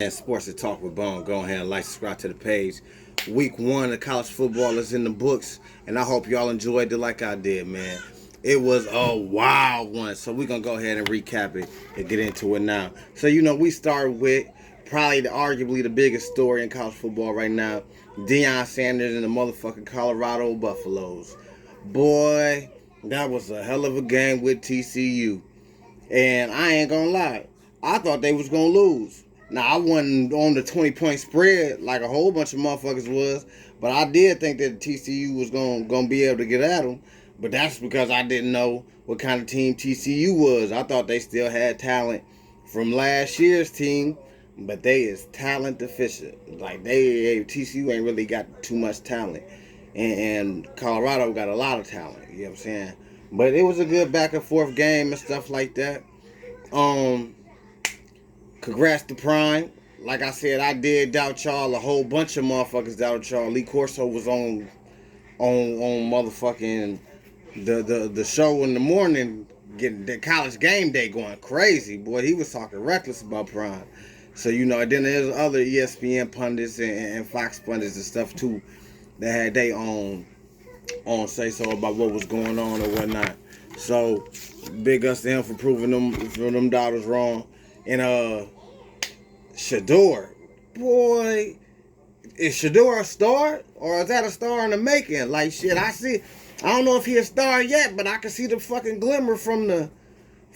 And Sports to Talk with Bone. Go ahead and like, subscribe to the page. Week 1 of college football is in the books, and I hope y'all enjoyed it like I did, man. It was a wild one, so we're going to go ahead and recap it and get into it now. So, we start with probably arguably the biggest story in college football right now. Deion Sanders and the motherfucking Colorado Buffaloes. Boy, that was a hell of a game with TCU. And I ain't gonna lie, I thought they was gonna lose. Now I wasn't on the 20-point spread like a whole bunch of motherfuckers was, but I did think that TCU was gonna be able to get at them. But that's because I didn't know what kind of team TCU was. I thought they still had talent from last year's team, but they is talent deficient. Like TCU ain't really got too much talent, and Colorado got a lot of talent. You know what I'm saying? But it was a good back and forth game and stuff like that. Um, Congrats to Prime. Like I said, I did doubt y'all. A whole bunch of motherfuckers doubted y'all. Lee Corso was on motherfucking the show in the morning, getting the college game day going crazy. Boy, he was talking reckless about Prime. So and then there's other ESPN pundits and Fox pundits and stuff too that had they own on say so about what was going on or whatnot. So big ups to him for proving them doubters wrong. And Shador, boy, is Shador a star or is that a star in the making? Like shit, I don't know if he a star yet, but I can see the fucking glimmer from the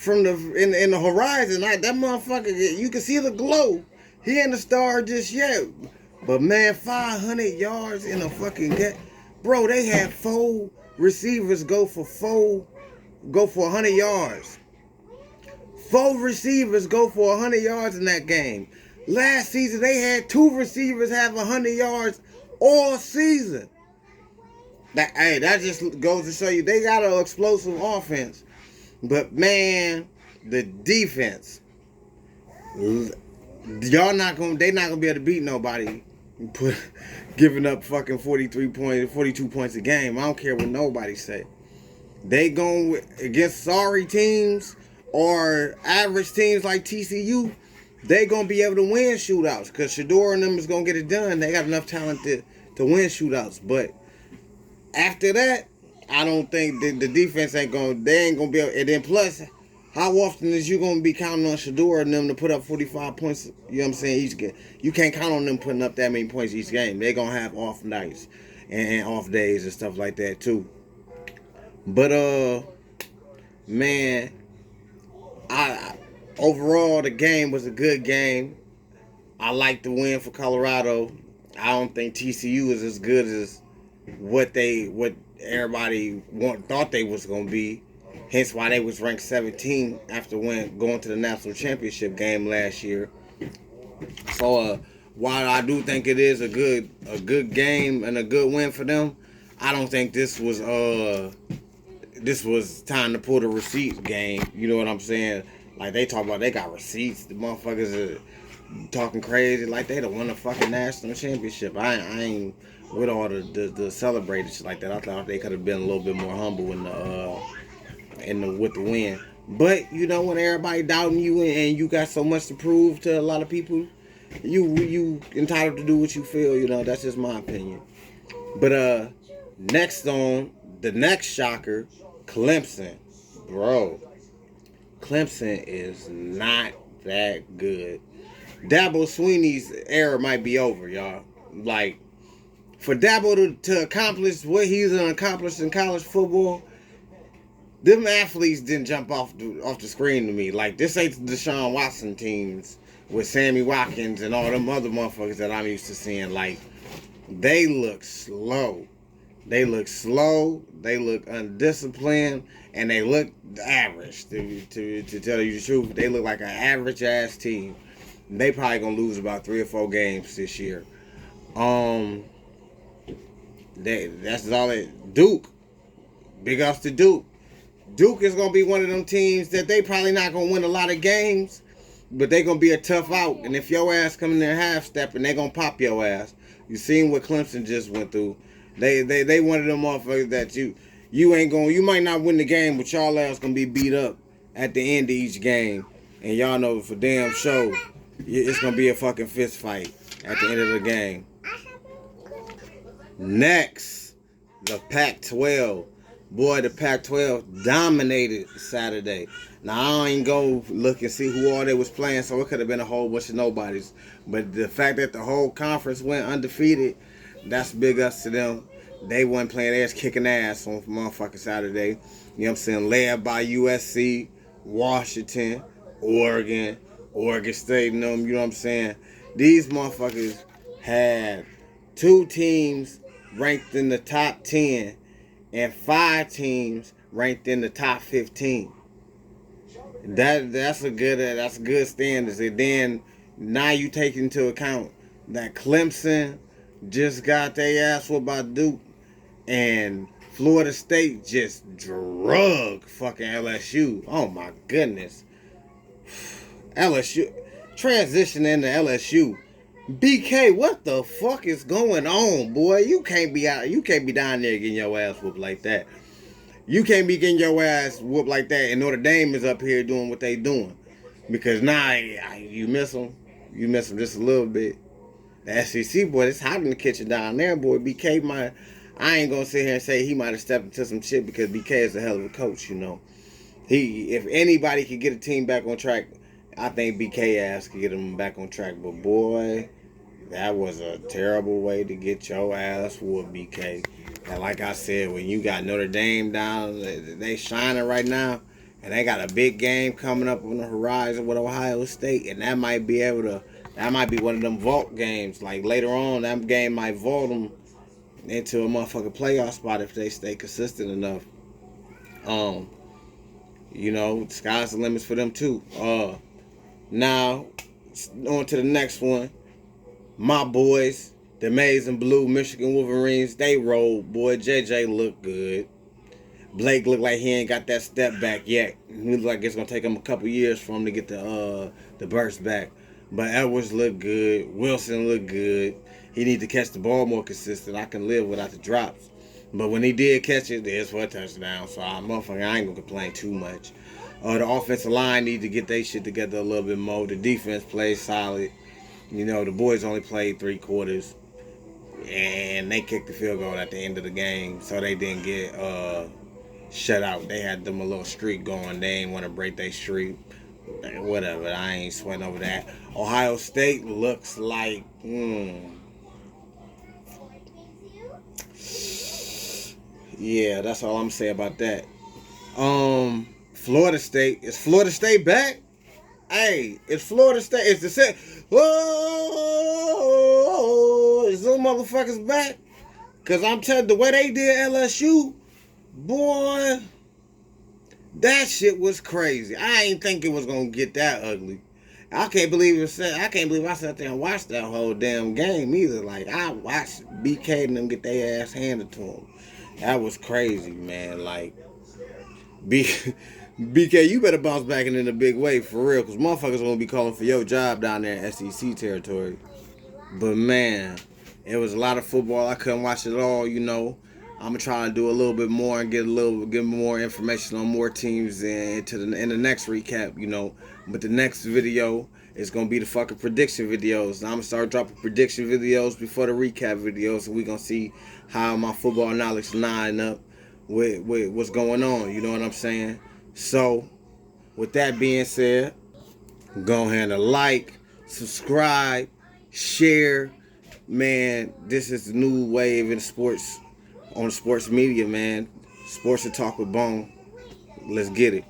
in the horizon. Like that motherfucker, you can see the glow. He ain't a star just yet, but man, 500 yards in a fucking game. Bro, they had 4 receivers go for 100 yards. 4 receivers go for 100 yards in that game. Last season, they had 2 receivers have 100 yards all season. That just goes to show you they got an explosive offense. But man, the defense, they not gonna be able to beat nobody. Giving up fucking 42 points a game. I don't care what nobody say. They going against sorry teams or average teams like TCU. They gonna be able to win shootouts because Shador and them is gonna get it done. They got enough talent to win shootouts. But after that, I don't think the defense ain't gonna be able. And then plus, how often is you gonna be counting on Shador and them to put up 45 points? You know what I'm saying? Each game, you can't count on them putting up that many points each game. They gonna have off nights and off days and stuff like that too. But man, I overall the game was a good game. I like the win for Colorado. I don't think TCU is as good as what everybody thought they was gonna be. Hence why they was ranked 17 after going to the national championship game last year. So while I do think it is a good game and a good win for them, I don't think this was time to pull the receipts game. You know what I'm saying? Like they talk about they got receipts. The motherfuckers are talking crazy like they done won the fucking national championship. I ain't with all the celebrated shit like that. I thought they could have been a little bit more humble with the win. But when everybody doubting you and you got so much to prove to a lot of people, you entitled to do what you feel. That's just my opinion. But next on the next shocker, Clemson, bro. Clemson is not that good. Dabo Swinney's era might be over, y'all. Like for Dabo to accomplish what he's accomplished in college football, them athletes didn't jump off the screen to me. Like this ain't the Deshaun Watson teams with Sammy Watkins and all them other motherfuckers that I'm used to seeing. Like they look slow. They look undisciplined, and they look average. To tell you the truth, they look like an average ass team. They probably gonna lose about 3 or 4 games this year. That's all it. Duke, big ups to Duke. Duke is gonna be one of them teams that they probably not gonna win a lot of games, but they gonna be a tough out. And if your ass come in there half stepping, they gonna pop your ass. You seen what Clemson just went through. They one of them motherfuckers that you might not win the game, but y'all ass gonna be beat up at the end of each game. And y'all know for damn sure It's gonna be a fucking fist fight at the end of the game. Next, the Pac-12. Boy, the Pac-12 dominated Saturday. Now I ain't go look and see who all they was playing, so it could have been a whole bunch of nobodies. But the fact that the whole conference went undefeated, that's big ups to them. They wasn't playing, they was kicking ass on motherfucking Saturday. You know what I'm saying? Led by USC, Washington, Oregon, Oregon State, and them, you know what I'm saying? These motherfuckers had two teams ranked in the top 10 and 5 teams ranked in the top 15. That's good standards. And then now you take into account that Clemson just got their ass whooped by Duke, and Florida State just drug fucking LSU. Oh my goodness. LSU transition into LSU. BK, what the fuck is going on, boy? You can't be out. You can't be down there getting your ass whooped like that. You can't be getting your ass whooped like that. And Notre Dame is up here doing what they doing, because now you miss them. You miss them just a little bit. The SEC boy, it's hot in the kitchen down there, boy. BK might. I ain't gonna sit here and say he might have stepped into some shit, because BK is a hell of a coach. You know, if anybody could get a team back on track, I think BK ass could get them back on track. But boy, that was a terrible way to get your ass whooped, BK. And like I said, when you got Notre Dame down, they shining right now, and they got a big game coming up on the horizon with Ohio State, and that might be one of them vault games. Like later on, that game might vault them into a motherfucking playoff spot if they stay consistent enough. The sky's the limits for them too. Now, on to the next one. My boys, the Maize and Blue Michigan Wolverines, they rolled. Boy, JJ looked good. Blake looked like he ain't got that step back yet. He looked like it's gonna take him a couple years for him to get the burst back. But Edwards looked good. Wilson looked good. He need to catch the ball more consistent. I can live without the drops. But when he did catch it, it's for a touchdown. So I ain't gonna complain too much. The offensive line need to get their shit together a little bit more. The defense plays solid. You know, the boys only played 3 quarters, and they kicked the field goal at the end of the game, so they didn't get shut out. They had them a little streak going. They ain't want to break their streak. Whatever, I ain't sweating over that. Ohio State looks like, yeah, that's all I'm saying about that. Florida State, is Florida State back? Hey, it's Florida State. It's the set. Whoa, is those motherfuckers back? Cause I'm telling you, the way they did LSU, boy, that shit was crazy. I ain't think it was gonna get that ugly. I can't believe I sat there and watched that whole damn game either. Like, I watched BK and them get their ass handed to them. That was crazy, man. Like, BK, you better bounce back in a big way for real, because motherfuckers gonna be calling for your job down there in SEC territory. But man, it was a lot of football. I couldn't watch it all, you know. I'm gonna try to do a little bit more and get more information on more teams in the next recap, you know. But the next video is gonna be the fucking prediction videos. I'm gonna start dropping prediction videos before the recap videos, and we gonna see how my football knowledge line up with what's going on. You know what I'm saying? So, with that being said, go ahead and like, subscribe, share. Man, this is the new wave in sports, on sports media, man. Sports to Talk with Bone. Let's get it.